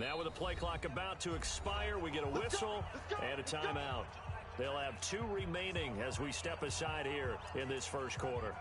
Now with the play clock about to expire, we get a whistle and a timeout. They'll have 2 remaining as we step aside here in this first quarter.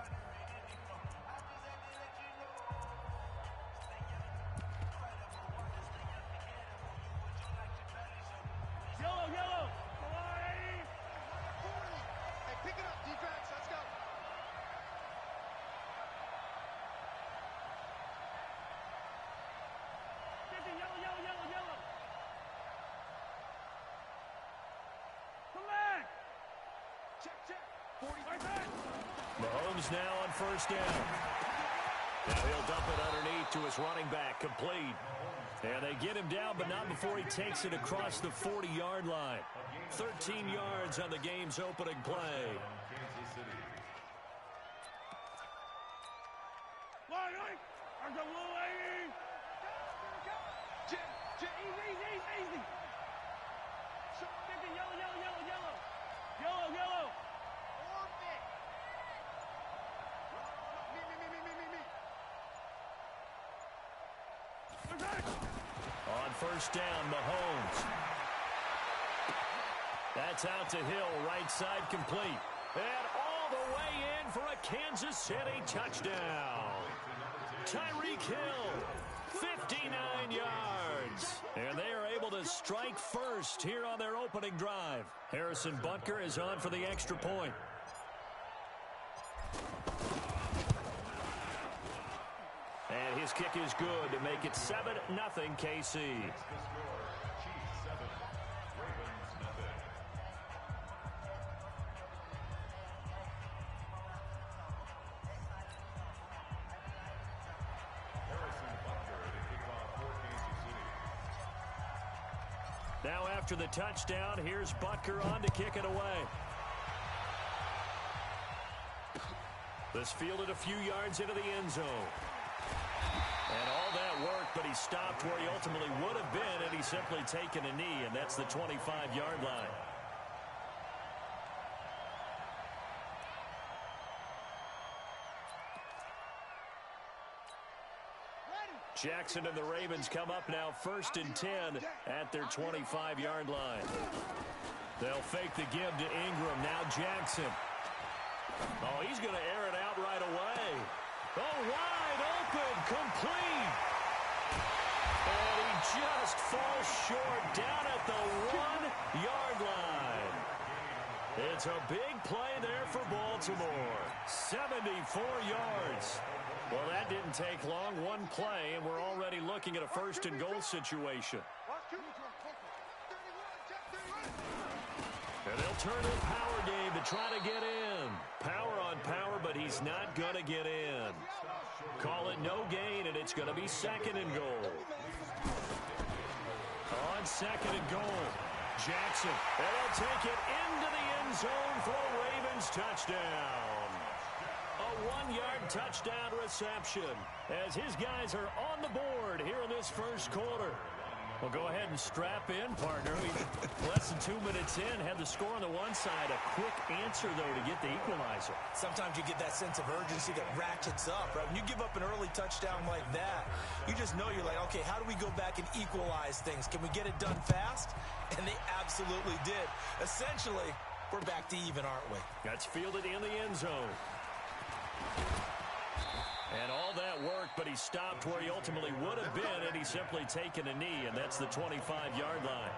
Mahomes now on first down. Now he'll dump it underneath to his running back, complete. And they get him down, but not before he takes it across the 40-yard line. 13 yards on the game's opening play. On first down, Mahomes. That's out to Hill, right side complete. And all the way in for a Kansas City touchdown. Tyreek Hill, 59 yards. And they are able to strike first here on their opening drive. Harrison Butker is on for the extra point. And his kick is good to make it 7-0 KC. Now after the touchdown, here's Butker on to kick it away. This fielded a few yards into the end zone. And all that worked, but he stopped where he ultimately would have been had he simply taken a knee, and that's the 25-yard line. Jackson and the Ravens come up now 1st and 10 at their 25-yard line. They'll fake the give to Ingram. Now Jackson. Oh, he's going to air it out right away. Oh, wide open, complete. And he just falls short down at the 1-yard line. It's a big play there for Baltimore. 74 yards. Well, that didn't take long. One play, and we're already looking at a 1st and goal situation. And they'll turn to the power game to try to get in. Power on power, but he's not going to get in. Call it no gain, and it's going to be 2nd and goal. On 2nd and goal, Jackson. And they'll take it into the end zone for a Ravens touchdown. A 1-yard touchdown reception as his guys are on the board here in this first quarter. Well, go ahead and strap in, partner. Less than 2 minutes in, had the score on the one side. A quick answer, though, to get the equalizer. Sometimes you get that sense of urgency that ratchets up, right? When you give up an early touchdown like that, you just know you're like, okay, how do we go back and equalize things? Can we get it done fast? And they absolutely did. Essentially, we're back to even, aren't we? That's fielded in the end zone. And all that worked, but he stopped where he ultimately would have been had he simply taken a knee, and that's the 25-yard line.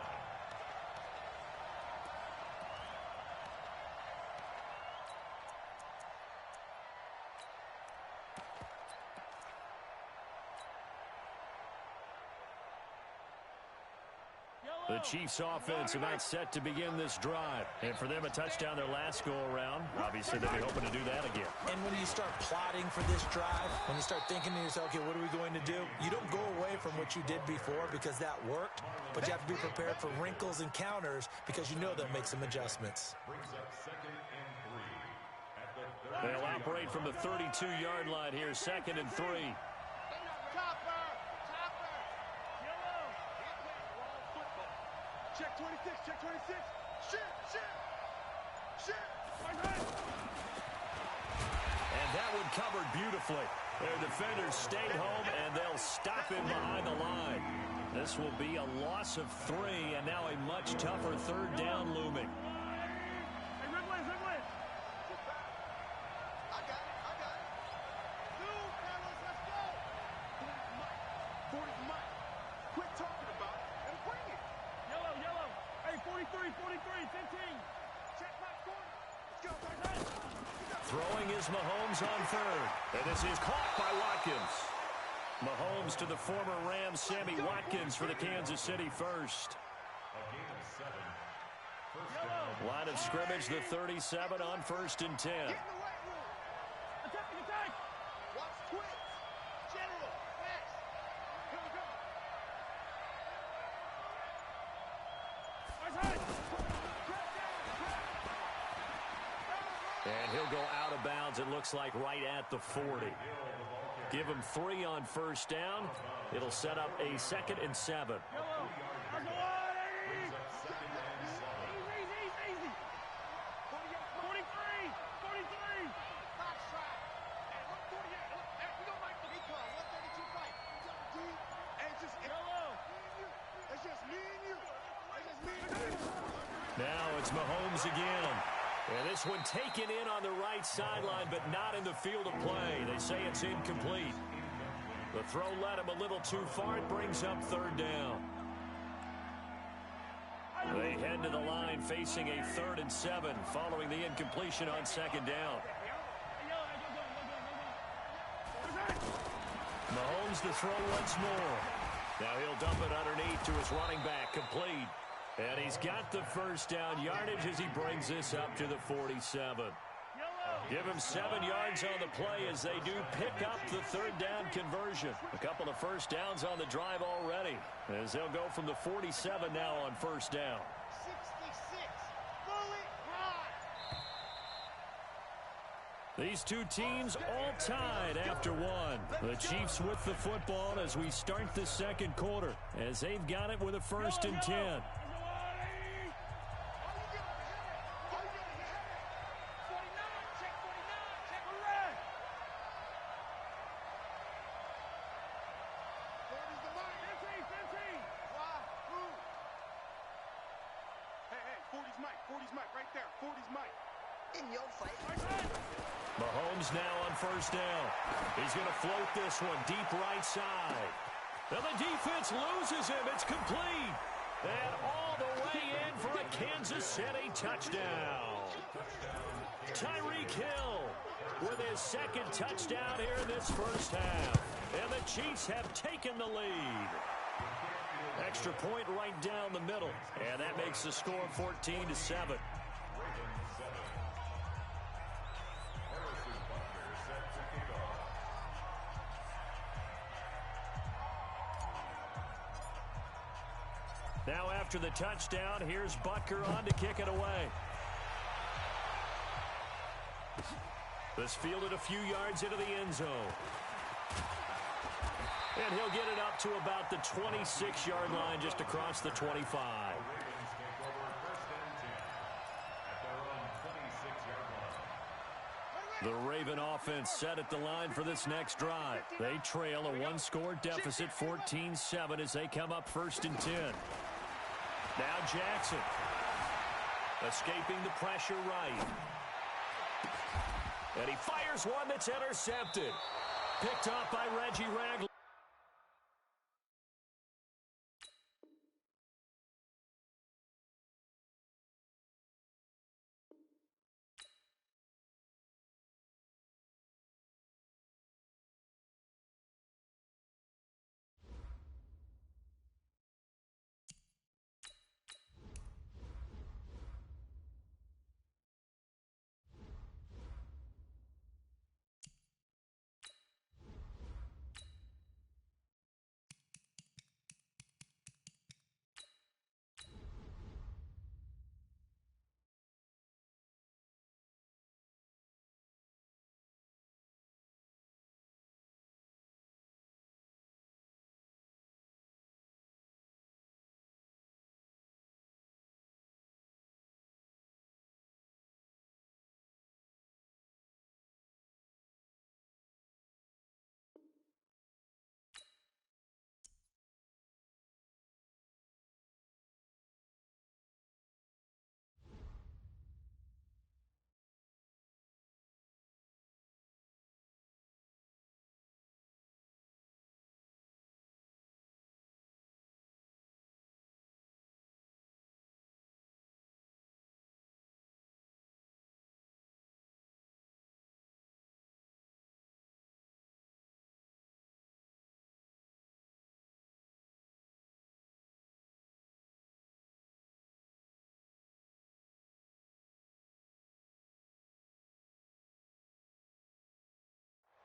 The Chiefs offense about set to begin this drive. And for them, a touchdown their last go-around. Obviously, they'll be hoping to do that again. And when you start plotting for this drive, when you start thinking to yourself, okay, what are we going to do? You don't go away from what you did before because that worked, but you have to be prepared for wrinkles and counters because you know they'll make some adjustments. They'll operate from the 32-yard line here, 2nd and 3. Check 26, check 26. Shit. And that one covered beautifully. Their defenders stayed home, and they'll stop him behind the line. This will be a loss of 3, and now a much tougher third down looming. Throwing is Mahomes on third. And this is caught by Watkins. Mahomes to the former Rams, Sammy Watkins, for the Kansas City first. Line of scrimmage, the 37 on 1st and 10. And he'll go out of bounds, it looks like, right at the 40. Give him 3 on 1st down. It'll set up a 2nd and 7. Now it's Mahomes again. And this one taken in on the right sideline, but not in the field of play. They say it's incomplete. The throw led him a little too far. It brings up 3rd down. They head to the line facing a 3rd and 7 following the incompletion on 2nd down. Mahomes to throw once more. Now he'll dump it underneath to his running back, complete. And he's got the 1st down yardage as he brings this up to the 47. Give him 7 yards on the play as they do pick up the 3rd down conversion. A couple of 1st downs on the drive already as they'll go from the 47 now on 1st down. 66, fully run. These two teams all tied after one. The Chiefs with the football as we start the 2nd quarter as they've got it with a 1st and 10. Mahomes now on 1st down. He's going to float this one deep right side. Now the defense loses him. It's complete. And all the way in for a Kansas City touchdown. Tyreek Hill with his 2nd touchdown here in this 1st half. And the Chiefs have taken the lead. Extra point right down the middle. And that makes the score 14-7. Now after the touchdown, here's Butker on to kick it away. This fielded a few yards into the end zone. And he'll get it up to about the 26-yard line just across the 25. The Raven offense set at the line for this next drive. They trail a 1-score deficit, 14-7, as they come up 1st and 10. Now Jackson, escaping the pressure right. And he fires one that's intercepted. Picked off by Reggie Ragland.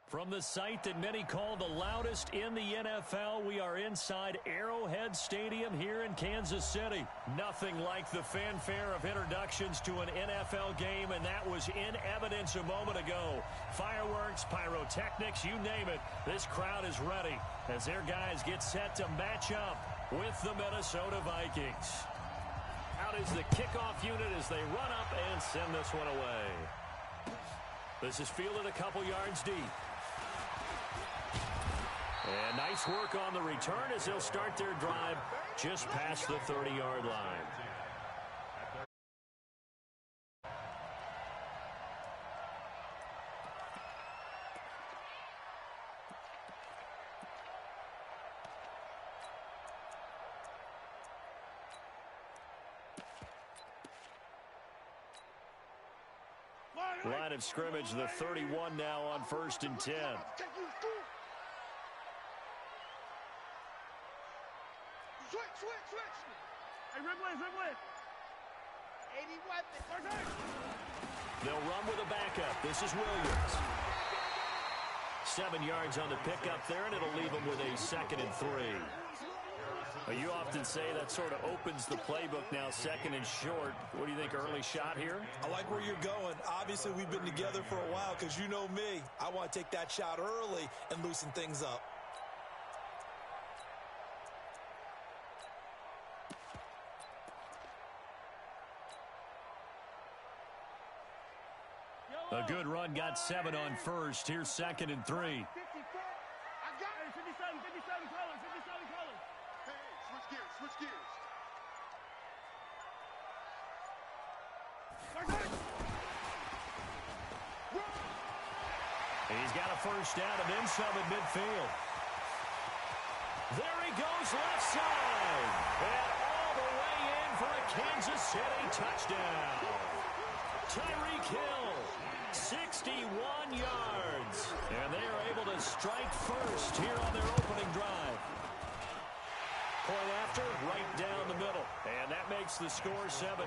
From the site that many call the loudest in the NFL, we are inside Arrowhead Stadium here in Kansas City. Nothing like the fanfare of introductions to an NFL game, and that was in evidence a moment ago. Fireworks, pyrotechnics, you name it. This crowd is ready as their guys get set to match up with the Minnesota Vikings. Out is the kickoff unit as they run up and send this one away. This is fielded a couple yards deep. And nice work on the return as they'll start their drive just past the 30-yard line. Line of scrimmage, the 31 now on 1st and 10. Switch. Hey, Ridley. 81. They'll run with a backup. This is Williams. 7 yards on the pickup there, and it'll leave them with a 2nd and 3. Well, you often say that sort of opens the playbook now, 2nd and short. What do you think, early shot here? I like where you're going. Obviously, we've been together for a while because you know me. I want to take that shot early and loosen things up. A good run, got 7 on 1st. Here's 2nd and 3. 54. I got it. 57 colors. Hey, switch gears. He's got a first down and then some at midfield. There he goes, left side. And all the way in for a Kansas City touchdown. Tyreek Hill, 61 yards. And they are able to strike first here on their opening drive. Point after, right down the middle. And that makes the score 7-0.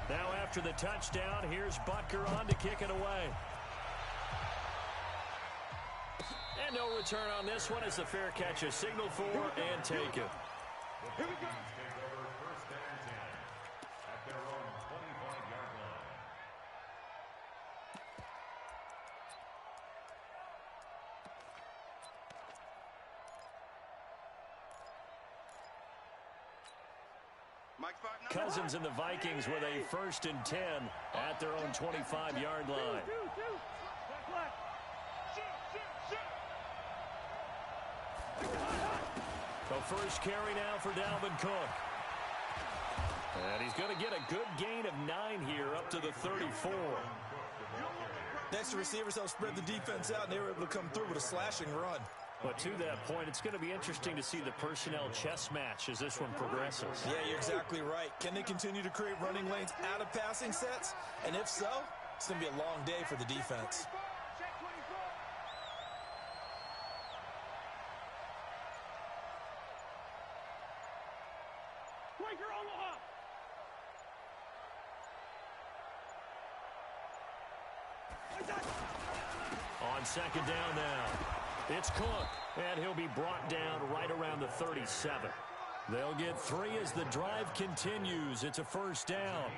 Now after the touchdown, here's Butker on to kick it away. And no return on this one as the fair catch is signaled for and taken. Here we go. Cousins and the Vikings with a 1st and 10 at their own 25-yard line. The first carry now for Dalvin Cook. And he's going to get a good gain of 9 here up to the 34. Next, the receivers help spread the defense out, and they were able to come through with a slashing run. But to that point, it's going to be interesting to see the personnel chess match as this one progresses. Yeah, you're exactly right. Can they continue to create running lanes out of passing sets? And if so, it's going to be a long day for the defense. On 2nd down now. It's Cook, and he'll be brought down right around the 37. They'll get 3 as the drive continues. It's a 1st down.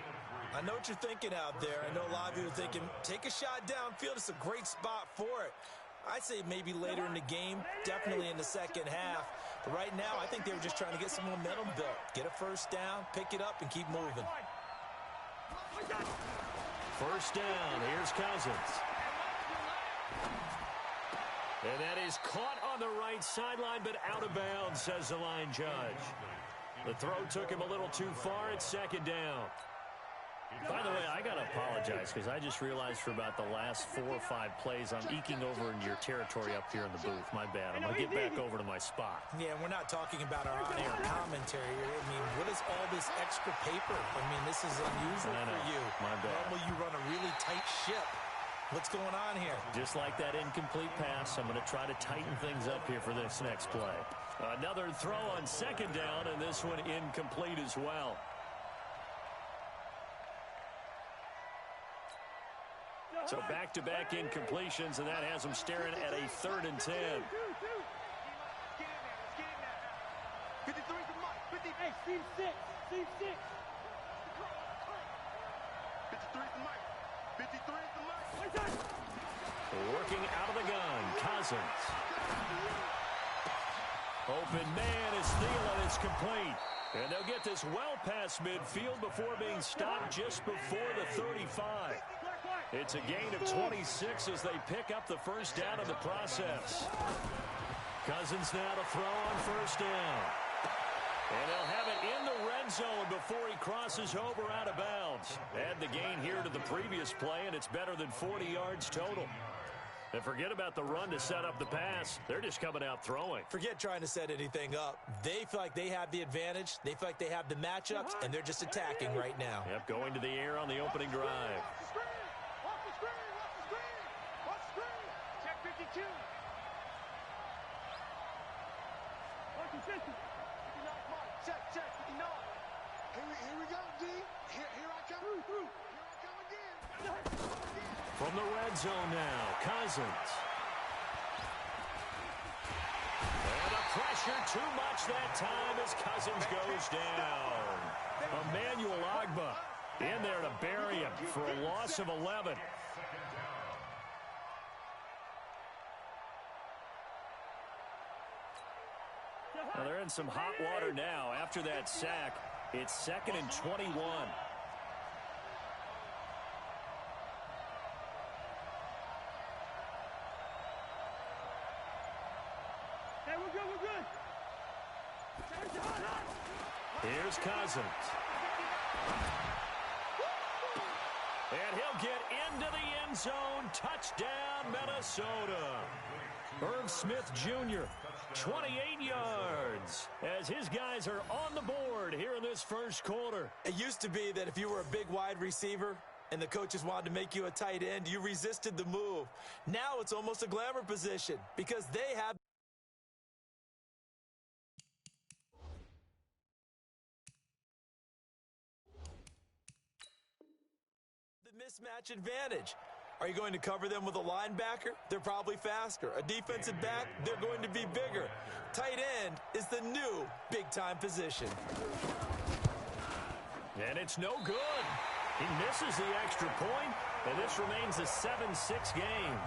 I know what you're thinking out there. I know a lot of you are thinking, take a shot downfield. It's a great spot for it. I'd say maybe later in the game, definitely in the second half. But right now, I think they were just trying to get some momentum built. Get a 1st down, pick it up, and keep moving. 1st down. Here's Cousins. And that is caught on the right sideline, but out of bounds, says the line judge. The throw took him a little too far. It's 2nd down. By the way, I got to apologize because I just realized for about the last 4 or 5 plays, I'm eking over into your territory up here in the booth. My bad. I'm going to get back over to my spot. Yeah, we're not talking about our on-air commentary. I mean, what is all this extra paper? I mean, this is unusual for you. My bad. Normally you run a really tight ship. What's going on here? Just like that incomplete pass, I'm going to try to tighten things up here for this next play. Another throw on 2nd down, and this one incomplete as well. So back-to-back incompletions, and that has them staring at a 3rd and 10. 53 to Mike. 50. Hey, Steve 6. Steve 6. 53 to Mike. 53 to Mike. Working out of the gun, Cousins. Open man is Thielen. It's complete. And they'll get this well past midfield before being stopped just before the 35. It's a gain of 26 as they pick up the first down in the process. Cousins now to throw on first down. And they'll have it in the red zone before he crosses over out of bounds. Add the gain here to the previous play, and it's better than 40 yards total. And forget about the run to set up the pass. They're just coming out throwing. Forget trying to set anything up. They feel like they have the advantage. They feel like they have the matchups, and they're just attacking right now. Yep, going to the air on the opening drive. Off the screen. Off the screen. Off the screen. Check 52. 50. 59 Mike. Check. 59. Here we go, D. Here I come. Through. Here I come again. From the red zone now, Cousins. And the pressure too much that time as Cousins goes down. Emmanuel Ogbah in there to bury him for a loss of 11. Well, they're in some hot water now. After that sack, it's 2nd and 21. Hey, we're good. Here's Cousins. And he'll get into the end zone. Touchdown, Minnesota. Irv Smith Jr., 28 yards, as his guys are on the board here in this first quarter. It used to be that if you were a big wide receiver and the coaches wanted to make you a tight end, you resisted the move. Now it's almost a glamour position because they have the mismatch advantage. Are you going to cover them with a linebacker? They're probably faster. A defensive back? They're going to be bigger. Tight end is the new big-time position. And it's no good. He misses the extra point, and this remains a 7-6 game.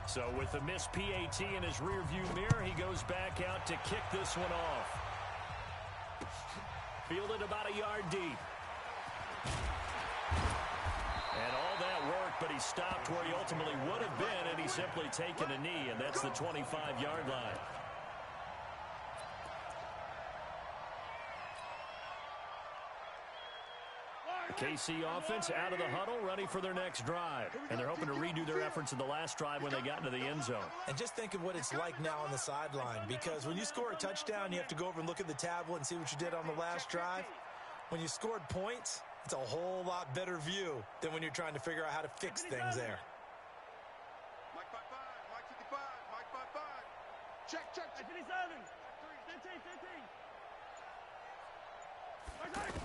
So with the missed PAT in his rearview mirror, he goes back out to kick this one off. Fielded about a yard deep. And all that work, but he stopped where he ultimately would have been, and he's simply taken a knee, and that's the 25-yard line. The KC offense out of the huddle, ready for their next drive. And they're hoping to redo their efforts in the last drive when they got into the end zone. And just think of what it's like now on the sideline, because when you score a touchdown, you have to go over and look at the tablet and see what you did on the last drive. When you scored points, it's a whole lot better view than when you're trying to figure out how to fix things there. Mike 55, Mike 55, Mike 55. Check. 57. 13.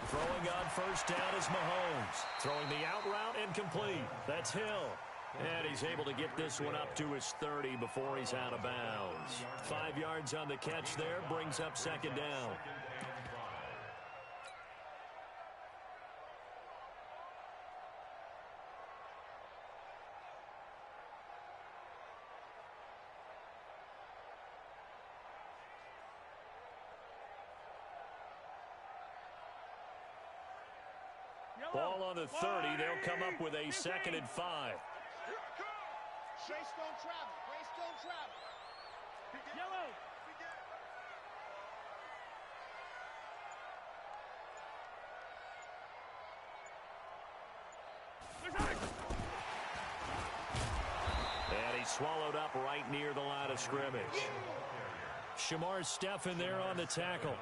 Throwing on first down is Mahomes. Throwing the out route incomplete. That's Hill. And he's able to get this one up to his 30 before he's out of bounds. 5 yards on the catch there, brings up second down. Ball on the 30. They'll come up with a 2nd and 5. Greystone travel. Yellow. And he's swallowed up right near the line of scrimmage. Shamar Stephen there on the tackle.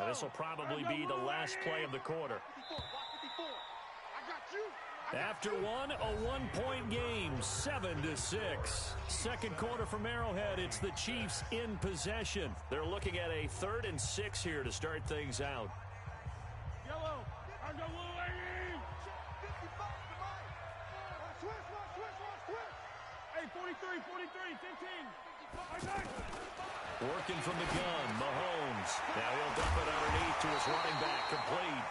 And This will probably be the last play of the quarter. After one, a one-point game, 7-6. Second quarter from Arrowhead, it's the Chiefs in possession. They're looking at a 3rd and 6 here to start things out. Yellow, I got blue, Hey, 43, 15. Working from the gun, Mahomes. Now he'll dump it underneath to his running back, complete.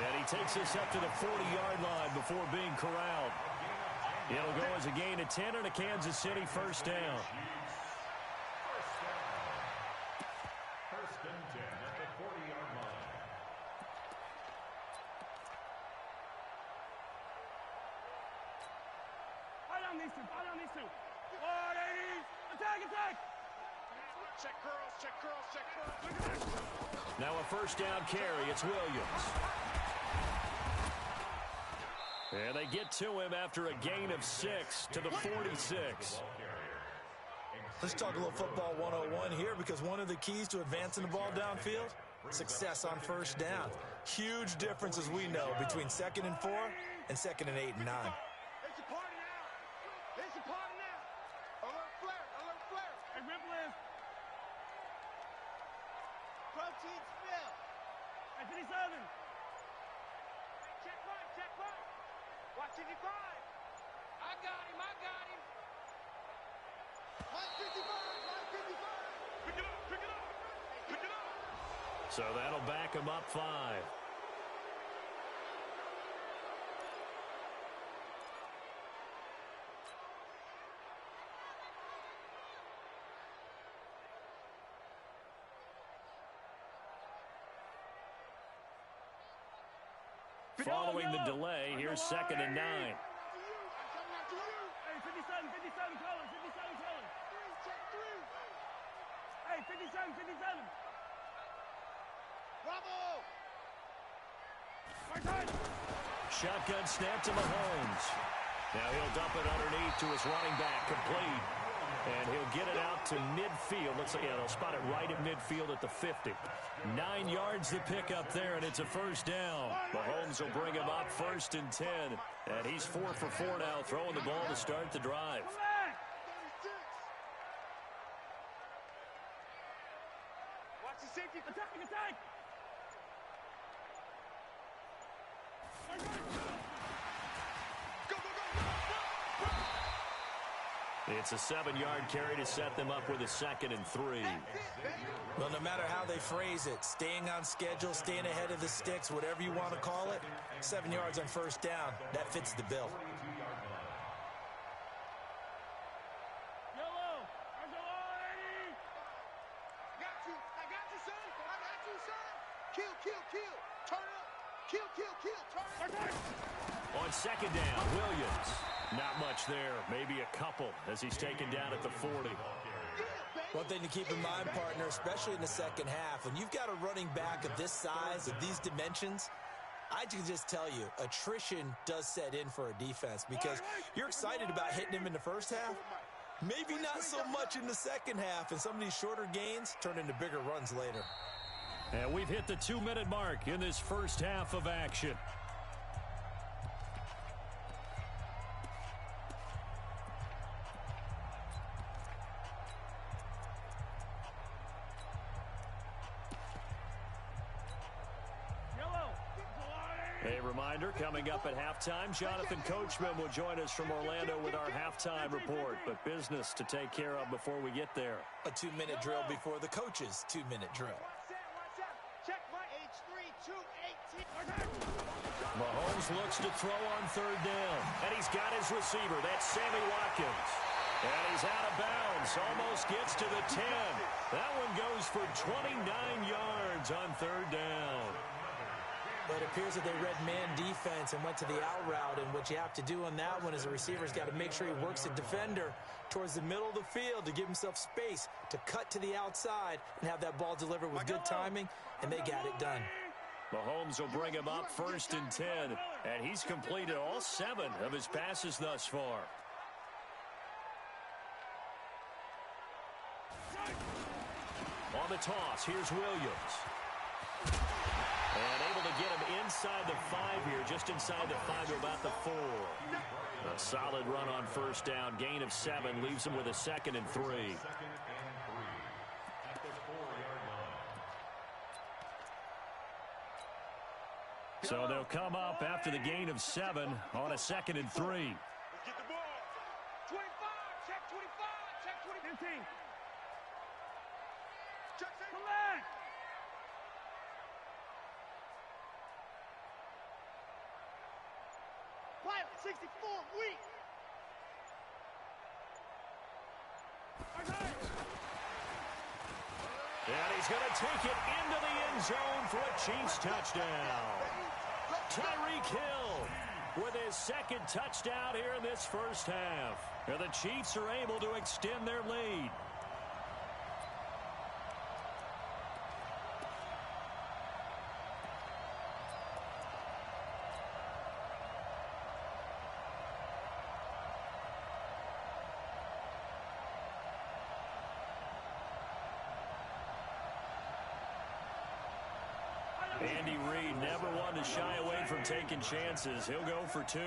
And he takes this up to the 40-yard line before being corralled. It'll go as a gain of 10 and a Kansas City first down. First and 10 at the 40-yard line. Fight on these two. 180. Attack. Check curls. Now a first down carry. It's Williams. And they get to him after a gain of 6 to the 46. Let's talk a little football 101 here, because one of the keys to advancing the ball downfield, success on first down. Huge difference, as we know, between 2nd and 4 and 2nd and 8 and 9. It's a party now. Alert flare. Hey, ripple is. Protein spill. Hey, 57. Check right. Watch 55. I got him. Line 55. Pick it up. So that'll back him up 5. Following the delay, here's 2nd and 9. Hey, 57 colors. Hey, 57. Bravo! Shotgun snap to Mahomes. Now he'll dump it underneath to his running back, complete. And he'll get it out to midfield. They'll spot it right at midfield at the 50. 9 yards to pick up there, and it's a first down. Mahomes will bring him up 1st and 10. And he's 4 for 4 now, throwing the ball to start the drive. Watch the safety. Attack. It's a 7-yard carry to set them up with a 2nd and 3. Well, no matter how they phrase it, staying on schedule, staying ahead of the sticks, whatever you want to call it, 7 yards on first down, that fits the bill. Yellow, I got you, son. Kill. Turn up. Kill. Turn up. On 2nd down, Williams. Not much there, maybe a couple as he's taken down at the 40. One thing to keep in mind, partner, especially in the second half, when you've got a running back of this size, of these dimensions, I can just tell you, attrition does set in for a defense, because you're excited about hitting him in the first half. Maybe not so much in the second half, and some of these shorter gains turn into bigger runs later. And we've hit the 2-minute mark in this first half of action. A reminder, coming up at halftime, Jonathan Coachman will join us from Orlando with our halftime report. But business to take care of before we get there. A 2-minute drill before the coach's 2-minute drill. Check my H3 218. Mahomes looks to throw on 3rd down. And he's got his receiver. That's Sammy Watkins. And he's out of bounds. Almost gets to the 10. That one goes for 29 yards on 3rd down. But it appears that they read man defense and went to the out route, and what you have to do on that one is the receiver's got to make sure he works the defender towards the middle of the field to give himself space to cut to the outside and have that ball delivered with good timing, and they got it done. Mahomes will bring him up 1st and 10, and he's completed all 7 of his passes thus far. On the toss, here's Williams. get him inside the 5 here, just inside the 5 to about the 4. A solid run on first down. Gain of 7 leaves him with a 2nd and 3. So they'll come up after the gain of 7 on a 2nd and 3. Let's get the ball. 25, check 25, check 20. 15. Check 6. Collect. Pilot 64, weak. And he's going to take it into the end zone for a Chiefs touchdown. Tyreek Hill with his 2nd touchdown here in this first half. And the Chiefs are able to extend their lead. Andy Reid never one to shy away from taking chances. He'll go for 2.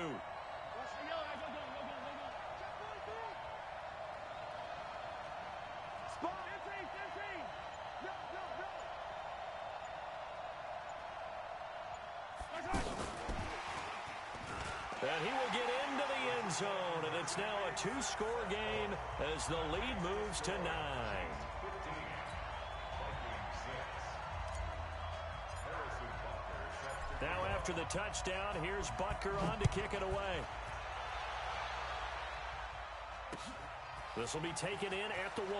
And he will get into the end zone, and it's now a 2-score game as the lead moves to 9. Now after the touchdown, here's Butker on to kick it away. This will be taken in at the 1.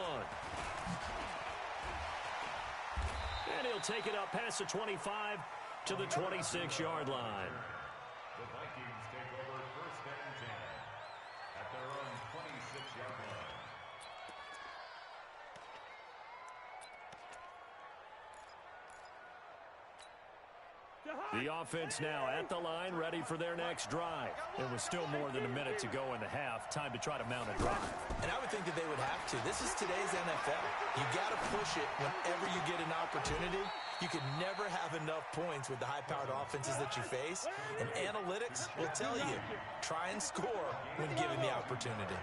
And he'll take it up past the 25 to the 26-yard line. The Vikings take over 1st and 10 at their own 26-yard line. The offense now at the line, ready for their next drive. It was still more than a minute to go in the half. Time to try to mount a drive. And I would think that they would have to. This is today's NFL. You got to push it whenever you get an opportunity. You can never have enough points with the high-powered offenses that you face. And analytics will tell you, try and score when given the opportunity.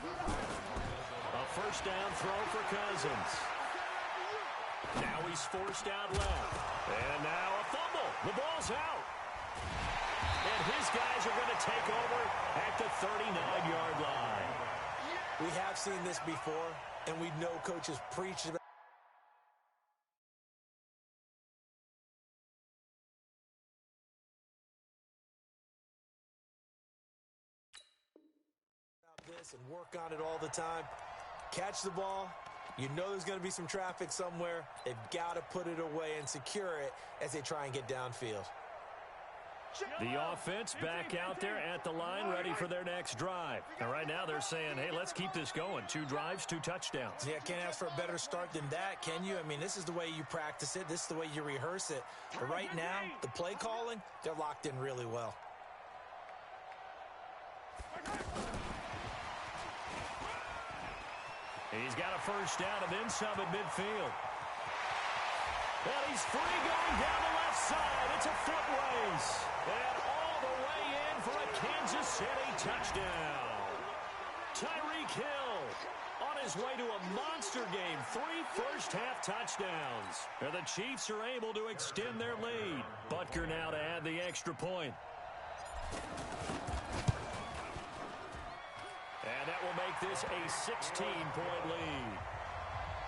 A first down throw for Cousins. Now he's forced out left. And now a fumble. The ball's out. And his guys are going to take over at the 39-yard line. We have seen this before, and we know coaches preach about this and work on it all the time. Catch the ball. You know there's going to be some traffic somewhere. They've got to put it away and secure it as they try and get downfield. The offense back out there at the line, ready for their next drive. And right now they're saying, hey, let's keep this going. 2 drives, 2 touchdowns. Yeah, can't ask for a better start than that, can you? I mean, this is the way you practice it. This is the way you rehearse it. But right now, the play calling, they're locked in really well. He's got a first down and then some at midfield. And he's free going down the left side. It's a foot race. And all the way in for a Kansas City touchdown. Tyreek Hill on his way to a monster game. 3 first-half touchdowns. And the Chiefs are able to extend their lead. Butker now to add the extra point. And that will make this a 16-point lead.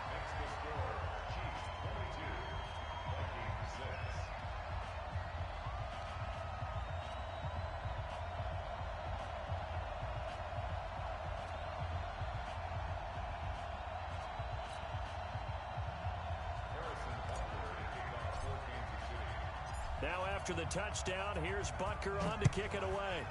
Next to score, Chiefs 22, Vikings 6. Harrison Butker to kick off for Kansas City. Now after the touchdown, here's Butker on to kick it away.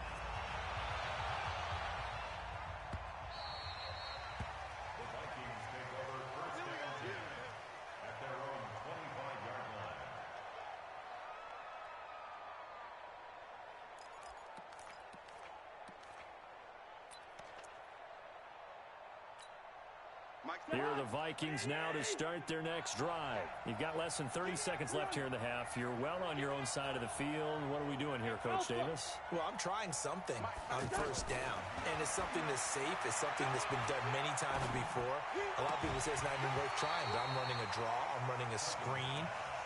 Here are the Vikings now to start their next drive. You've got less than 30 seconds left here in the half. You're well on your own side of the field. What are we doing here, Coach Davis? Well, I'm trying something on first down, and it's something that's safe. It's something that's been done many times before. A lot of people say it's not even worth trying, but I'm running a draw. I'm running a screen.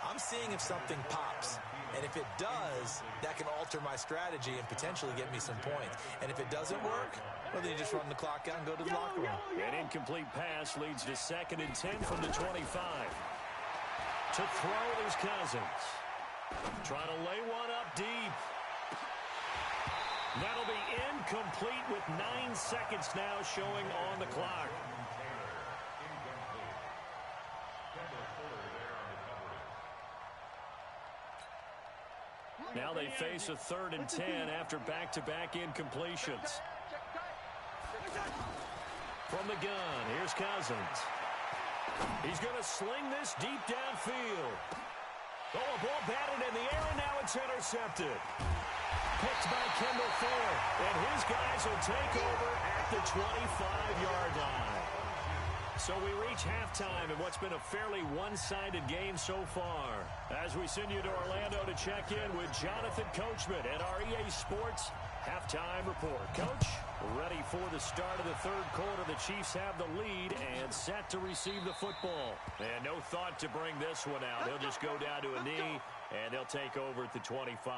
I'm seeing if something pops. And if it does, that can alter my strategy and potentially get me some points. And if it doesn't work, well, then you just run the clock out and go to the locker room. An incomplete pass leads to 2nd and 10 from the 25. To throw is Cousins. Trying to lay one up deep. That'll be incomplete with 9 seconds now showing on the clock. Now they face a 3rd and 10 after back-to-back incompletions. From the gun, here's Cousins. He's going to sling this deep downfield. Oh, a ball batted in the air, and now it's intercepted. Picked by Kendall Fuller, and his guys will take over at the 25-yard line. So we reach halftime in what's been a fairly one-sided game so far. As we send you to Orlando to check in with Jonathan Coachman at our EA Sports Halftime Report. Coach, ready for the start of the 3rd quarter. The Chiefs have the lead and set to receive the football. And no thought to bring this one out. They'll just go down to a knee, and they'll take over at the 25.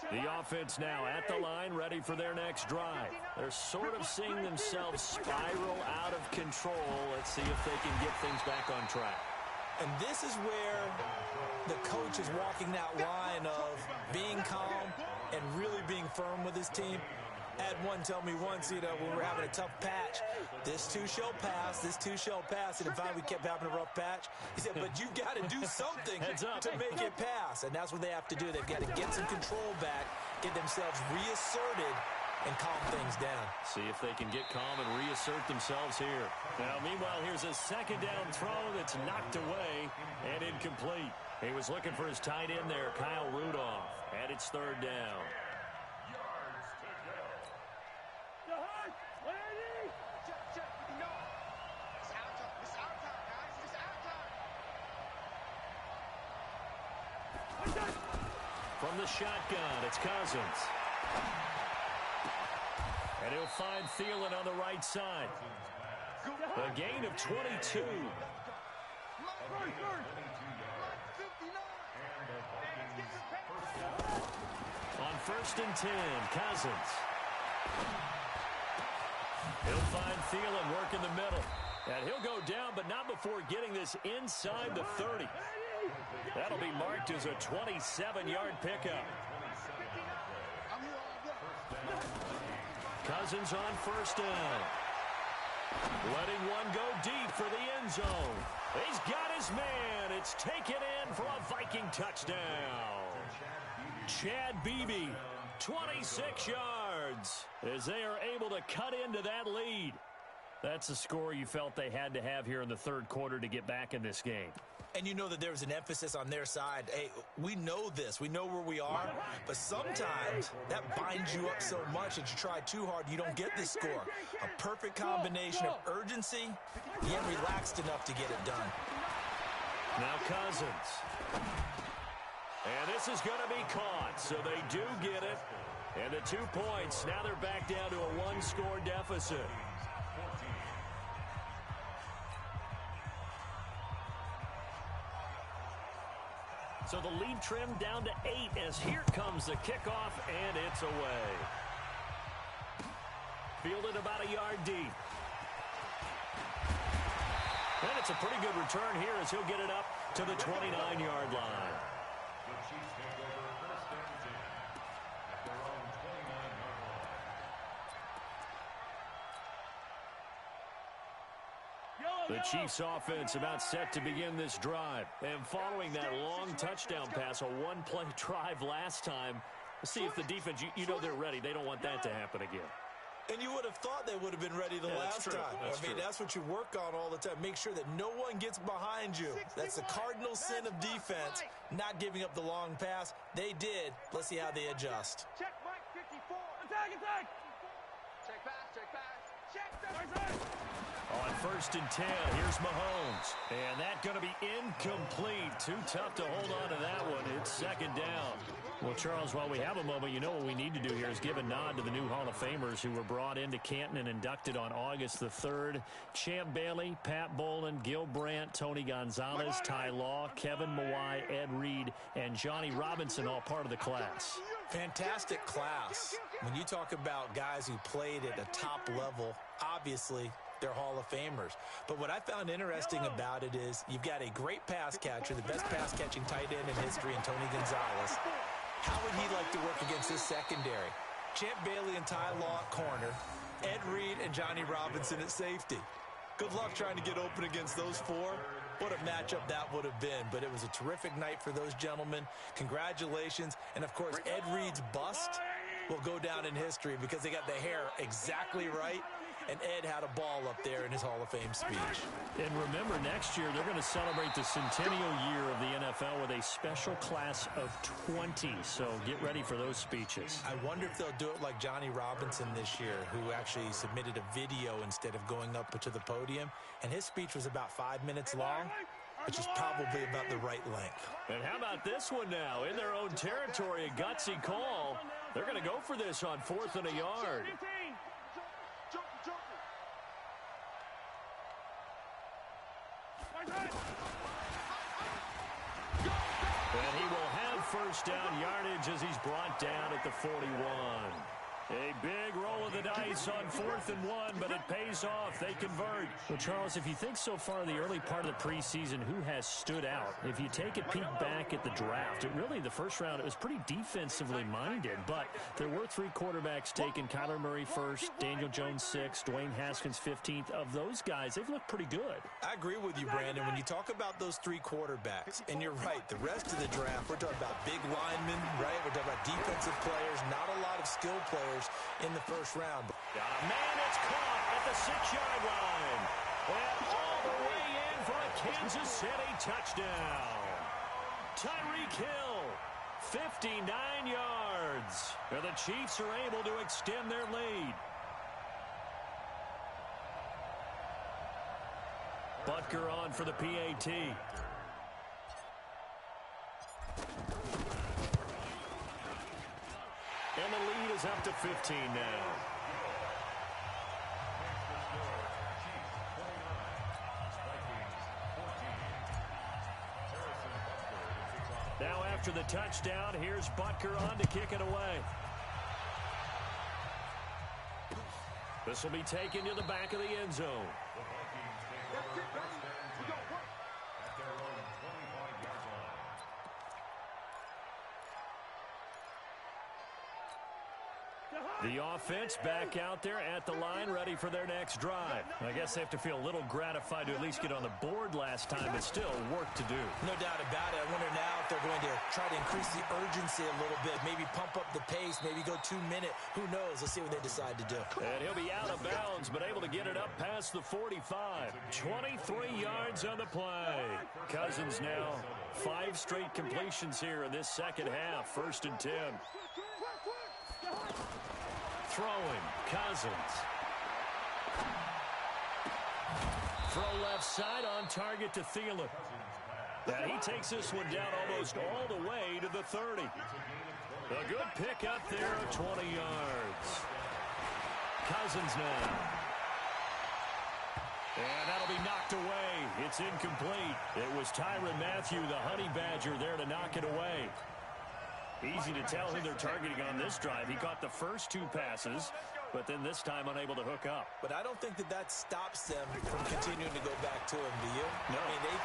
The offense now at the line, ready for their next drive. They're sort of seeing themselves spiral out of control. Let's see if they can get things back on track. And this is where the coach is walking that line of being calm and really being firm with his team. I had one tell me once, when we're having a tough patch, this too shall pass, this too shall pass. And if we kept having a rough patch, he said, but you got to do something to make it pass. And that's what they have to do. They've got to get some control back, get themselves reasserted, and calm things down. See if they can get calm and reassert themselves here. Now, meanwhile, here's a 2nd down throw that's knocked away and incomplete. He was looking for his tight end there, Kyle Rudolph, and it's 3rd down. From the shotgun, it's Cousins. And he'll find Thielen on the right side. A gain of 22. On 1st and 10, Cousins. He'll find Thielen work in the middle. And he'll go down, but not before getting this inside the 30. That'll be marked as a 27-yard pickup. Cousins on 1st down. Letting one go deep for the end zone. He's got his man. It's taken in for a Viking touchdown. Chad Beebe, 26 yards, as they are able to cut into that lead. That's the score you felt they had to have here in the 3rd quarter to get back in this game. And you know that there was an emphasis on their side. Hey, we know this. We know where we are. But sometimes that binds you up so much that you try too hard, you don't get the score. A perfect combination of urgency, yet relaxed enough to get it done. Now Cousins. And this is going to be caught, so they do get it. And the 2 points, now they're back down to a 1-score deficit. So the lead trimmed down to 8 as here comes the kickoff, and it's away. Fielded about a yard deep. And it's a pretty good return here as he'll get it up to the 29-yard line. The Chiefs take over 1st and 10 at their own 29-yard line. The Chiefs offense about set to begin this drive. And following that long touchdown pass, a one-play drive last time, let's see if the defense, you know they're ready. They don't want that to happen again. And you would have thought they would have been ready the last time. That's what you work on all the time. Make sure that no one gets behind you. That's the cardinal sin of defense, not giving up the long pass. They did. Let's see how they adjust. Check Mike 54. Attack. Check pass. Check. On 1st and 10, here's Mahomes. And that's going to be incomplete. Too tough to hold on to that one. It's 2nd down. Well, Charles, while we have a moment, you know what we need to do here is give a nod to the new Hall of Famers who were brought into Canton and inducted on August the 3rd. Champ Bailey, Pat Bowlen, Gil Brandt, Tony Gonzalez, Ty Law, Kevin Mawai, Ed Reed, and Johnny Robinson, all part of the class. Fantastic class. When you talk about guys who played at a top level, obviously they're Hall of Famers. But what I found interesting about it is you've got a great pass catcher, the best pass-catching tight end in history, in Tony Gonzalez. How would he like to work against this secondary? Champ Bailey and Ty Law at corner, Ed Reed and Johnny Robinson at safety. Good luck trying to get open against those four. What a matchup that would have been. But it was a terrific night for those gentlemen. Congratulations. And, of course, Ed Reed's bust will go down in history because they got the hair exactly right. And Ed had a ball up there in his Hall of Fame speech. And remember, next year they're going to celebrate the centennial year of the NFL with a special class of 20. So get ready for those speeches. I wonder if they'll do it like Johnny Robinson this year, who actually submitted a video instead of going up to the podium. And his speech was about 5 minutes long, which is probably about the right length. And how about this one now? In their own territory, a gutsy call. They're going to go for this on 4th and a yard. And he will have 1st down yardage as he's brought down at the 41. A big roll of the dice on 4th and 1, but it pays off. They convert. Well, Charles, if you think so far the early part of the preseason, who has stood out? If you take a peek back at the draft, the first round, it was pretty defensively minded, but there were 3 quarterbacks taken. Kyler Murray 1st, Daniel Jones 6th, Dwayne Haskins 15th. Of those guys, they've looked pretty good. I agree with you, Brandon. When you talk about those 3 quarterbacks, and you're right, the rest of the draft, we're talking about big linemen, right? We're talking about defensive players, not a lot of skill players in the first round. Got a man that's caught at the 6-yard line. And all the way in for a Kansas City touchdown. Tyreek Hill, 59 yards. And the Chiefs are able to extend their lead. Butker on for the PAT. And the lead is up to 15 now. Now after the touchdown, here's Butker on to kick it away. This will be taken to the back of the end zone. The offense back out there at the line, ready for their next drive. I guess they have to feel a little gratified to at least get on the board last time, but still work to do. No doubt about it. I wonder now if they're going to try to increase the urgency a little bit, maybe pump up the pace, maybe go 2-minute. Who knows? Let's see what they decide to do. And he'll be out of bounds, but able to get it up past the 45. 23 yards on the play. Cousins now 5 straight completions here in this second half. 1st and 10. Throwing, Cousins. Throw left side on target to Thielen. And he takes this one down almost all the way to the 30. A good pick up there of 20 yards. Cousins now. And that'll be knocked away. It's incomplete. It was Tyrann Mathieu, the Honey Badger, there to knock it away. Easy to tell who they're targeting on this drive. He caught the first 2 passes, but then this time unable to hook up. But I don't think that stops them from continuing to go back to him, do you? No. I mean, they've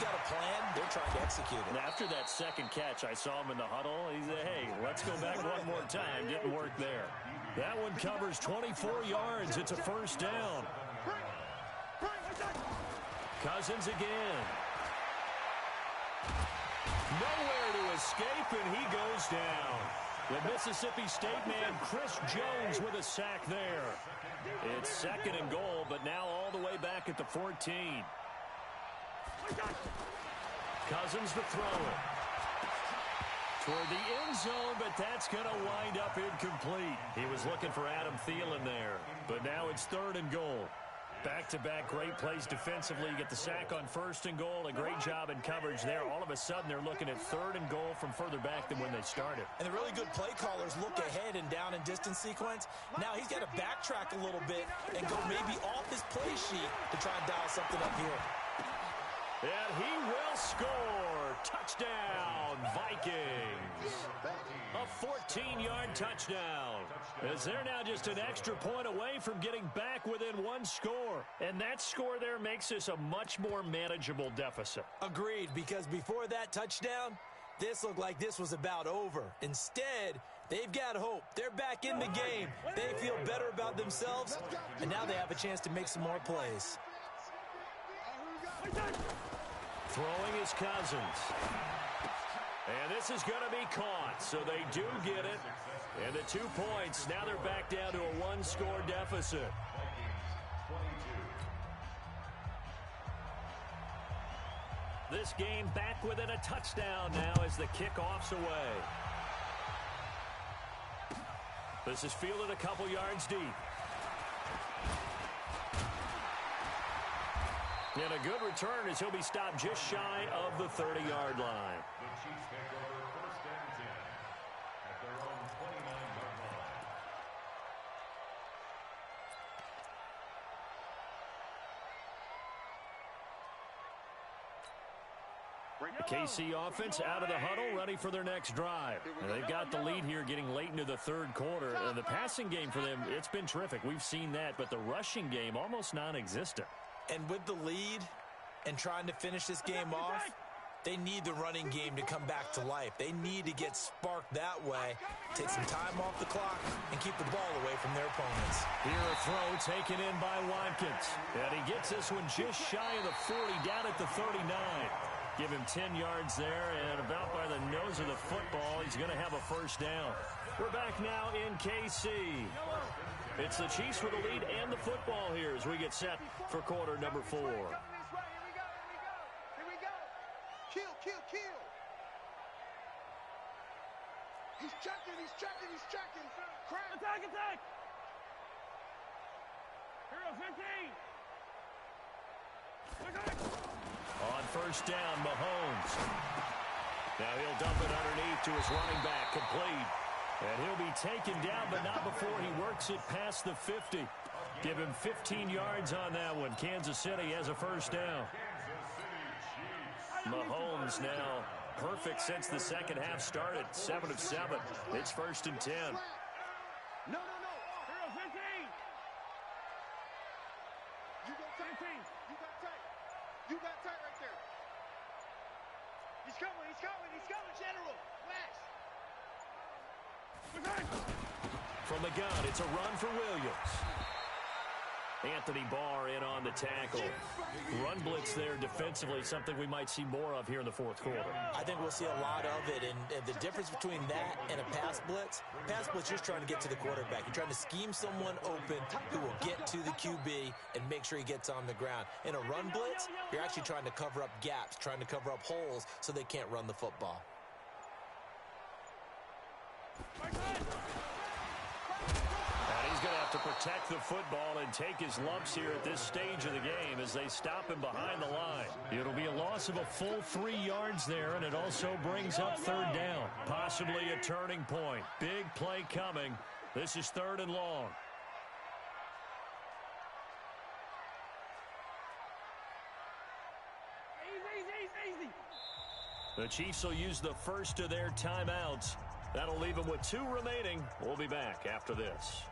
got a plan. They're trying to execute it. And after that second catch, I saw him in the huddle. He said, hey, let's go back one more time. Didn't work there. That one covers 24 yards. It's a 1st down. Cousins again. Nowhere to escape, and he goes down. With Mississippi State man Chris Jones with a sack there. It's 2nd and goal, but now all the way back at the 14. Cousins to throw it. Toward the end zone, but that's going to wind up incomplete. He was looking for Adam Thielen there, but now it's 3rd and goal. Back-to-back great plays defensively. You get the sack on 1st and goal. A great job in coverage there. All of a sudden, they're looking at 3rd and goal from further back than when they started. And the really good play callers look ahead and down and distance sequence. Now he's got to backtrack a little bit and go maybe off his play sheet to try and dial something up here. And he will score. Touchdown, Vikings. A 14-yard touchdown. As they're now just an extra point away from getting back within 1 score. And that score there makes this a much more manageable deficit. Agreed, because before that touchdown, this looked like this was about over. Instead, they've got hope. They're back in the game. They feel better about themselves, and now they have a chance to make some more plays. Throwing is Cousins. And this is going to be caught, so they do get it. And the 2 points, now they're back down to a 1-score deficit. This game back within a touchdown now as the kickoff's away. This is fielded a couple yards deep. And a good return as he'll be stopped just shy of the 30-yard line. The Chiefs take over 1st and 10 at their own 29-yard line. The KC offense out of the huddle, ready for their next drive. And they've got the lead here getting late into the 3rd quarter. And the passing game for them, it's been terrific. We've seen that, but the rushing game almost non-existent. And with the lead and trying to finish this game off, they need the running game to come back to life. They need to get sparked that way, take some time off the clock, and keep the ball away from their opponents. Here a throw taken in by Watkins. And he gets this one just shy of the 40, down at the 39. Give him 10 yards there, and about by the nose of the football, he's going to have a 1st down. We're back now in KC. It's the Chiefs with the lead and the football here as we get set for quarter number 4. Here we go. Kill. He's checking. Crap. Attack. Hero 15. On 1st down, Mahomes. Now he'll dump it underneath to his running back, complete. And he'll be taken down, but not before he works it past the 50. Give him 15 yards on that one. Kansas City has a 1st down. Mahomes now perfect since the 2nd half started. 7 of 7. It's 1st and 10. No. Hero 15. You got tight right there. He's coming, General. West. From the gun, it's a run for Williams. Anthony Barr in on the tackle. Run blitz there defensively, something we might see more of here in the 4th quarter. I think we'll see a lot of it, and the difference between that and a pass blitz, just trying to get to the quarterback. You're trying to scheme someone open who will get to the QB and make sure he gets on the ground. In a run blitz, you're actually trying to cover up gaps, trying to cover up holes so they can't run the football. And he's going to have to protect the football and take his lumps here at this stage of the game as they stop him behind the line. It'll be a loss of a full 3 yards there, and it also brings up 3rd down. Possibly a turning point. Big play coming. This is 3rd and long. Easy. The Chiefs will use the first of their timeouts. That'll leave them with 2 remaining. We'll be back after this.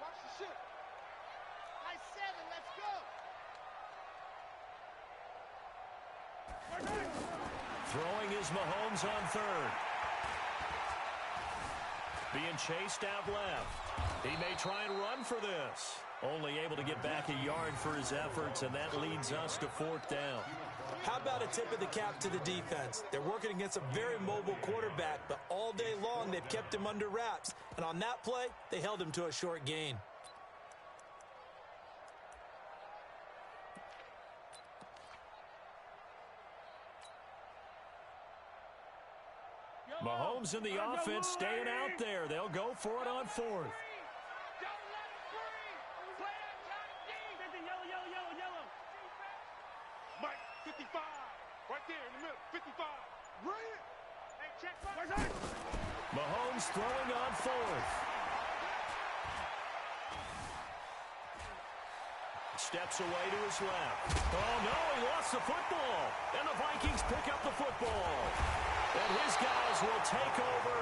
Watch the ship. Throwing is Mahomes on third. Being chased out left. He may try and run for this. Only able to get back a yard for his efforts, and that leads us to fourth down. How about a tip of the cap to the defense? They're working against a very mobile quarterback, but all day long they've kept him under wraps. And on that play, they held him to a short gain. Mahomes in the offense staying out there. They'll go for it on fourth. Mike, 55. Right there in the middle. 55. Bring it. Hey, check. Mahomes throwing on fourth. Steps away to his left. Oh, no, he lost the football. And the Vikings pick up the football. And his guys will take over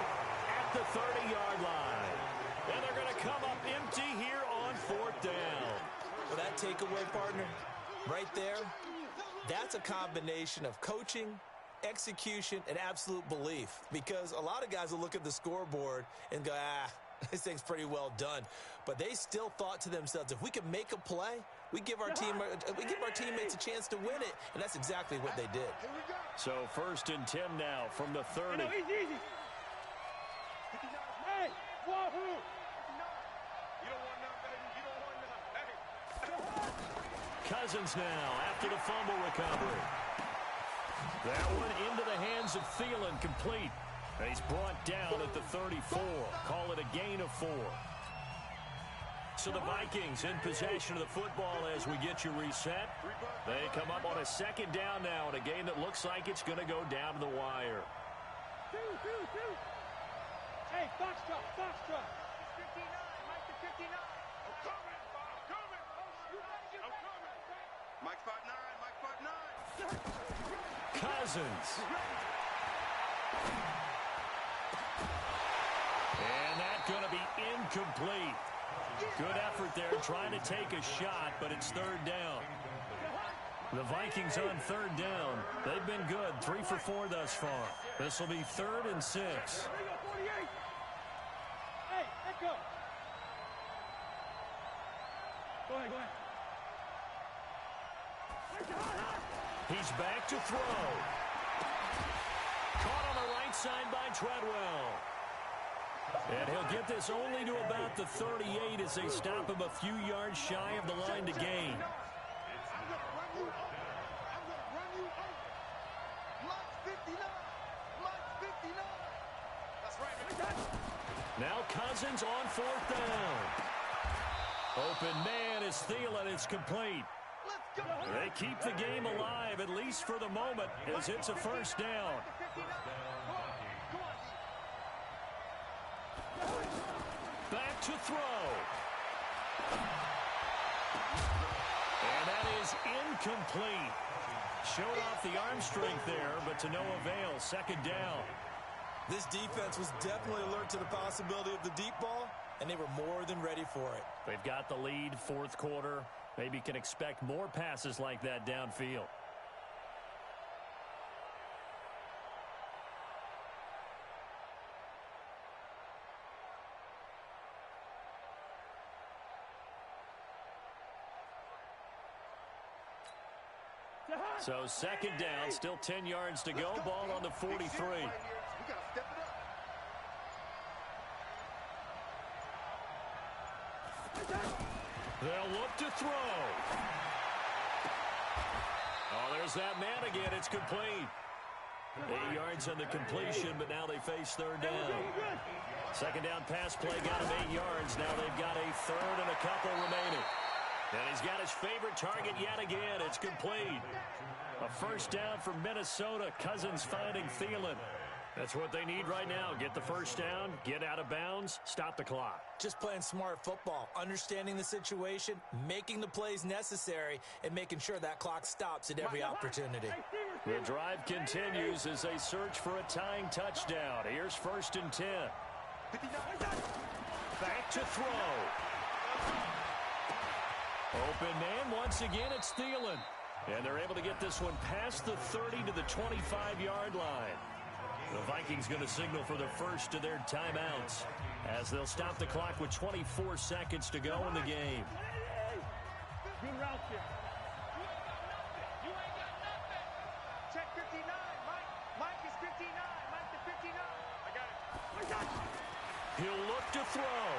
at the 30-yard line. And they're going to come up empty here on fourth down. Well, that takeaway, partner, right there, that's a combination of coaching, execution, and absolute belief. Because a lot of guys will look at the scoreboard and go, this thing's pretty well done. But they still thought to themselves, if we can make a play, we give our teammates a chance to win it. And that's exactly what they did. So first and 10 now from the 30. Easy. Hey, wahoo! You don't want none, baby. You don't want none. Hey. Cousins now after the fumble recovery. That one into the hands of Thielen, complete. And he's brought down at the 34. Call it a gain of 4. So the Vikings in possession of the football as we get you reset. They come up on a second down now in a game that looks like it's going to go down to the wire. Two. Hey, Foxtrot. 59. Mike the 59. I'm coming. Mike 5'9". Cousins. And that's going to be incomplete. Good effort there trying to take a shot, but it's third down. The Vikings on third down. They've been good, 3 for 4 thus far. This will be 3rd and 6. There you go, 48. Hey, let go. Go ahead. He's back to throw. Caught on the right side by Treadwell. And he'll get this only to about the 38 as they stop him a few yards shy of the line to gain. I'm going to run you over. Mike 59. That's right. Now Cousins on fourth down. Open man is Thielen. It's complete. Let's go. They keep the game alive, at least for the moment, as it's a first down. Back to throw. And that is incomplete. Showed off the arm strength there, but to no avail. Second down. This defense was definitely alert to the possibility of the deep ball, and they were more than ready for it. They've got the lead, fourth quarter. Maybe can expect more passes like that downfield. So second down, still 10 yards to go. Ball on the 43. We got to step it up. They'll look to throw. Oh, there's that man again. It's complete. 8 yards on the completion, but now they face third down. Second down pass play got him 8 yards. Now they've got a third and a couple remaining. And he's got his favorite target yet again. It's complete. A first down for Minnesota. Cousins finding Thielen. That's what they need right now. Get the first down, get out of bounds, stop the clock. Just playing smart football, understanding the situation, making the plays necessary, and making sure that clock stops at every opportunity. The drive continues as they search for a tying touchdown. Here's first and 10. Back to throw. Open man once again, it's Thielen. And they're able to get this one past the 30 to the 25-yard line. The Vikings going to signal for the first of their timeouts as they'll stop the clock with 24 seconds to go in the game. Good route here. You ain't got nothing. Check 59. Mike is 59. Mike to 59. I got it. He'll look to throw.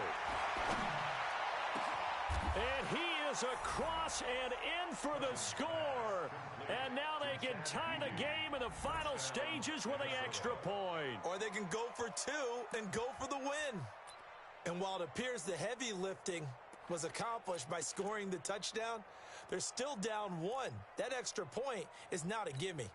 And he is across and in for the score. And now they can tie the game in the final stages with an extra point. Or they can go for two and go for the win. And while it appears the heavy lifting was accomplished by scoring the touchdown, they're still down one. That extra point is not a gimme.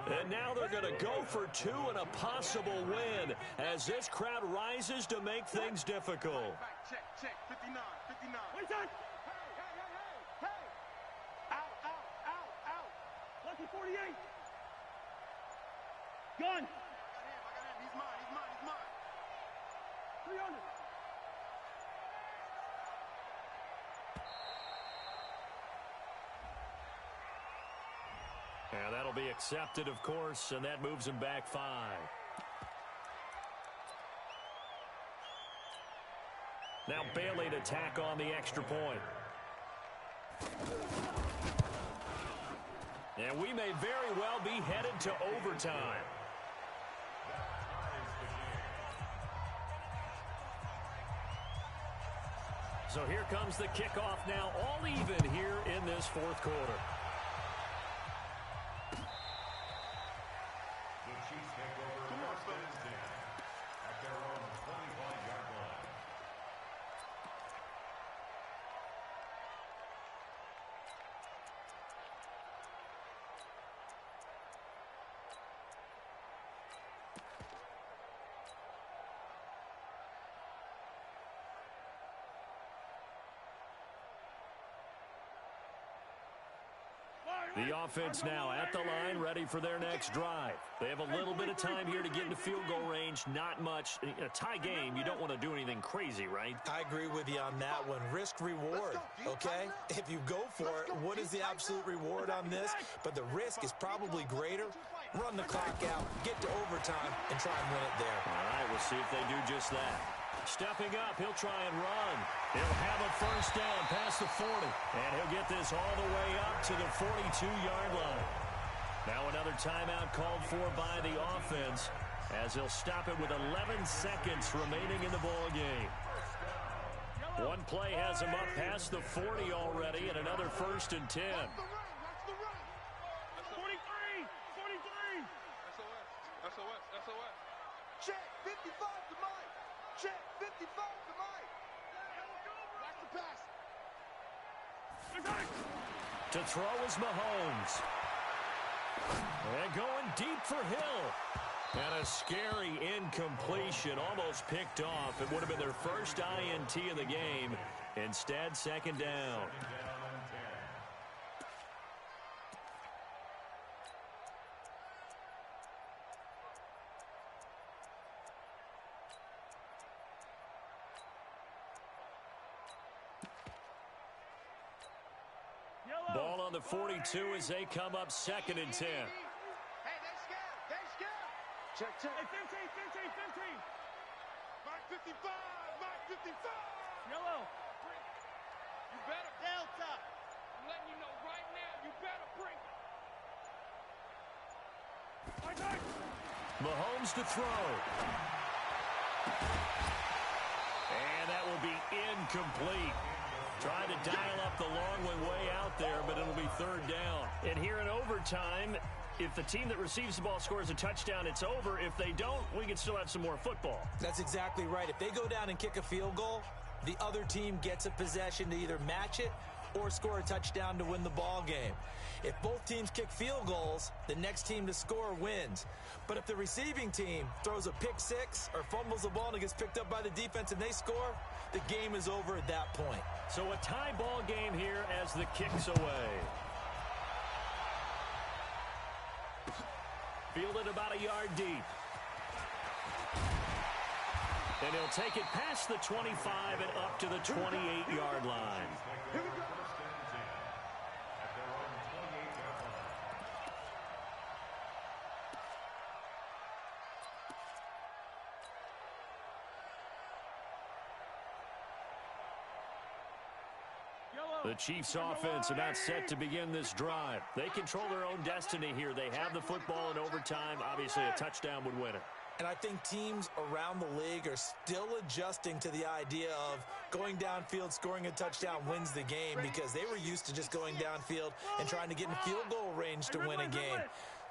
And now they're going to go for two and a possible win as this crowd rises to make things difficult. Check, 59. Wait, son. Hey. Out. Lucky 48. Gun. I got him. He's mine. 300. And that'll be accepted, of course, and that moves him back 5. Now Bailey to tack on the extra point. And we may very well be headed to overtime. So here comes the kickoff now, all even here in this fourth quarter. The Chiefs take over first and 10 at their own 25-yard line. The offense now at the line, ready for their next drive. They have a little bit of time here to get into field goal range. Not much. In a tie game, you don't want to do anything crazy, right? I agree with you on that one. Risk-reward, okay? If you go for it, what is the absolute reward on this? But the risk is probably greater. Run the clock out, get to overtime, and try and win it there. All right, we'll see if they do just that. Stepping up, he'll try and run. He'll have a first down past the 40. And he'll get this all the way up to the 42-yard line. Now another timeout called for by the offense as they'll stop it with 11 seconds remaining in the ball game. One play has him up past the 40 already, and another first and 10. Watch the run. 43. SOS. Check 55 to Mike. Check 55 to Mike. Watch the pass. To throw is Mahomes. And going deep for Hill. And a scary incompletion, almost picked off. It would have been their first INT of the game. Instead, second down. Ball on the 42 as they come up second and 10. Hey, they scared. Check. Hey, 15. Mike 55. Yellow. You better Delta. I'm letting you know right now. You better bring it. Mahomes to throw. And that will be incomplete. Trying to dial up the long way out there, but it'll be third down. And here in overtime, if the team that receives the ball scores a touchdown, it's over. If they don't, we can still have some more football. That's exactly right. If they go down and kick a field goal, the other team gets a possession to either match it or score a touchdown to win the ball game. If both teams kick field goals, the next team to score wins. But if the receiving team throws a pick six or fumbles the ball and it gets picked up by the defense and they score, the game is over at that point. So a tie ball game here as the kick's away. Fielded about a yard deep. And he'll take it past the 25 and up to the 28-yard line. Here we go. At their own The Chiefs' offense about set to begin this drive. They control their own destiny here. They have the football in overtime. Obviously, a touchdown would win it. And I think teams around the league are still adjusting to the idea of going downfield, scoring a touchdown wins the game, because they were used to just going downfield and trying to get in field goal range to win a game.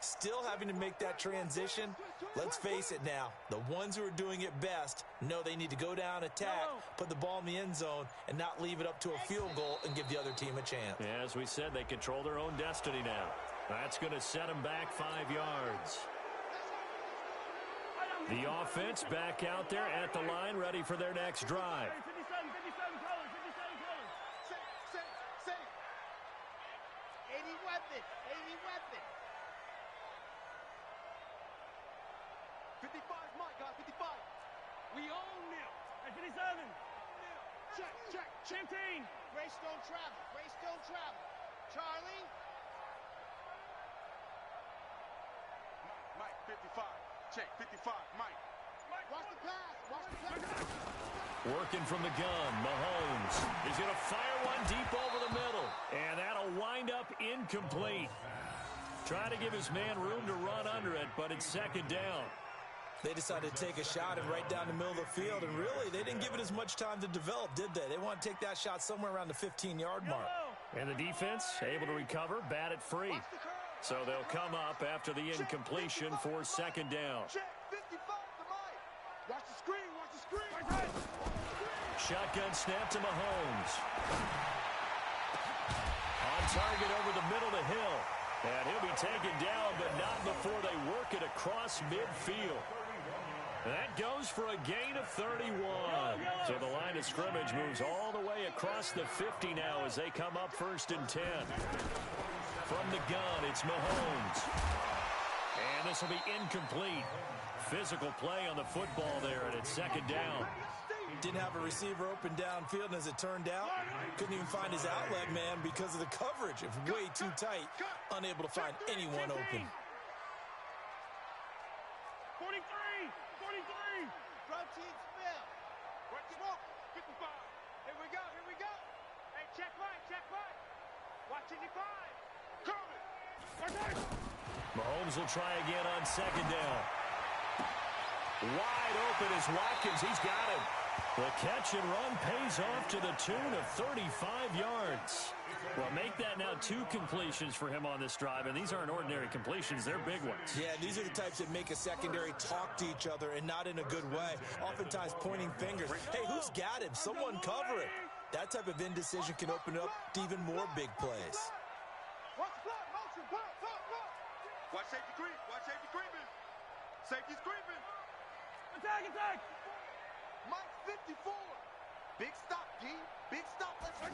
Still having to make that transition. Let's face it now, the ones who are doing it best know they need to go down, attack, put the ball in the end zone, and not leave it up to a field goal and give the other team a chance. Yeah, as we said, they control their own destiny now. That's going to set them back 5 yards. The offense back out there at the line, ready for their next drive. 57 colors. 80 weapon. 55 Mike, guys, 55. We own them. At 57. Check. 15. Race don't travel. Charlie. Mike, 55. Check, 55, Mike. Watch the pass. Working from the gun, Mahomes. He's going to fire one deep over the middle. And that'll wind up incomplete. Trying to give his man room to run under it, but it's second down. They decided to take a shot and right down the middle of the field, and really, they didn't give it as much time to develop, did they? They want to take that shot somewhere around the 15-yard mark. And the defense able to recover, bat it free. So they'll come up after the incompletion for second down. Check, 55 to Mike. Watch the screen. Shotgun snap to Mahomes. On target over the middle to Hill. And he'll be taken down, but not before they work it across midfield. That goes for a gain of 31. So the line of scrimmage moves all the way across the 50 now as they come up 1st and 10. From the gun, it's Mahomes. And this will be incomplete. Physical play on the football there, and it's second down. Didn't have a receiver open downfield, and as it turned out, couldn't even find his outlet man because of the coverage. It was way too tight, unable to find anyone open. 43. Drum team spill. Smoke. 55. Here we go. Hey, check Mike. Watch 85. Coming. Mahomes will try again on second down. Wide open is Watkins. He's got him. The catch and run pays off to the tune of 35 yards. Well, make that now 2 completions for him on this drive, and these aren't ordinary completions. They're big ones. Yeah, these are the types that make a secondary talk to each other, and not in a good way. Oftentimes pointing fingers. Hey, who's got him? Someone cover it. That type of indecision can open up to even more big plays. Watch the clock. Motion. Pull. Watch safety creeping. Safety's creeping. Attack. Mike 54. Big stop, D. Big stop. Let's go.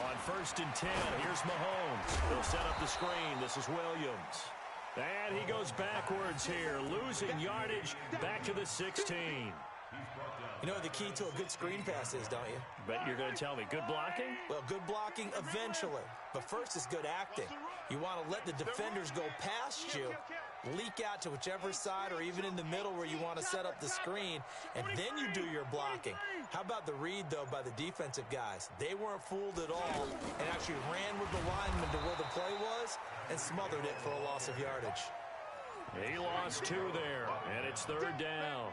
On 1st and 10, here's Mahomes. They'll set up the screen. This is Williams. And he goes backwards here, losing yardage back to the 16. You know what the key to a good screen pass is, don't you? Bet you're going to tell me. Good blocking? Well, good blocking eventually. But first is good acting. You want to let the defenders go past you, leak out to whichever side or even in the middle where you want to set up the screen, and then you do your blocking. How about the read, though, by the defensive guys? They weren't fooled at all and actually ran with the lineman to where the play was and smothered it for a loss of yardage. He lost 2 there, and it's 3rd down.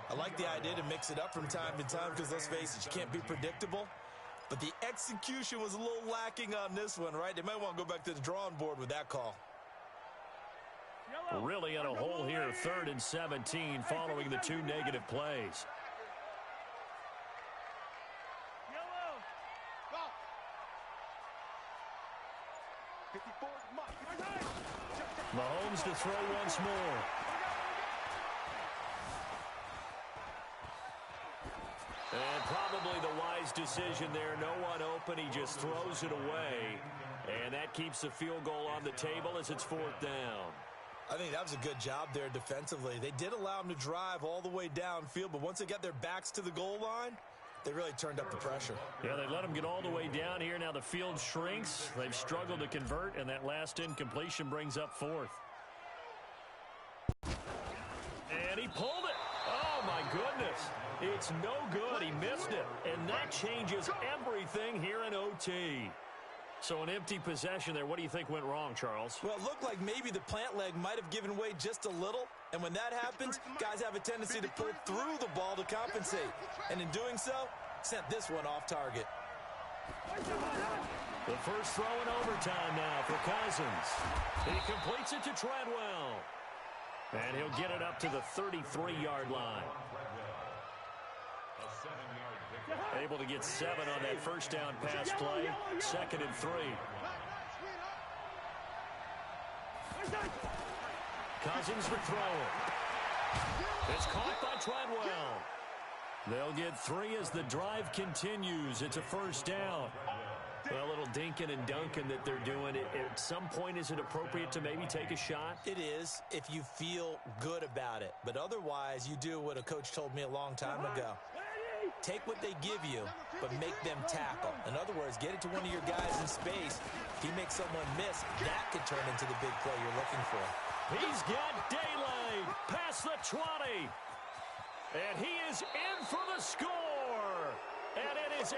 I like the idea to mix it up from time to time because, let's face it, you can't be predictable. But the execution was a little lacking on this one, right? They might want to go back to the drawing board with that call. Really in a hole here, 3rd and 17 following the 2 negative plays. Yellow. Go. 54 Mike. Mahomes to throw once more. And probably the wise decision there. No one open. He just throws it away. And that keeps the field goal on the table as it's 4th down. I think that was a good job there defensively. They did allow him to drive all the way downfield, but once they got their backs to the goal line, they really turned up the pressure. Yeah, they let him get all the way down here. Now the field shrinks. They've struggled to convert, and that last incompletion brings up 4th. And he pulled it. Oh, my goodness. It's no good. He missed it. And that changes everything here in OT. So an empty possession there. What do you think went wrong, Charles? Well, it looked like maybe the plant leg might have given way just a little. And when that happens, guys have a tendency to pull through the ball to compensate. And in doing so, sent this one off target. The first throw in overtime now for Cousins. He completes it to Treadwell. And he'll get it up to the 33-yard line. Able to get 7 on that first down pass play. 2nd and 3. Cousins to throw it. It's caught by Treadwell. They'll get 3 as the drive continues. It's a first down. A little dinking and dunking that they're doing. At some point, is it appropriate to maybe take a shot? It is if you feel good about it. But otherwise, you do what a coach told me a long time ago. Take what they give you, but make them tackle. In other words, get it to one of your guys in space. If he makes someone miss, that could turn into the big play you're looking for. He's got daylight past the 20. And he is in for the score. And it is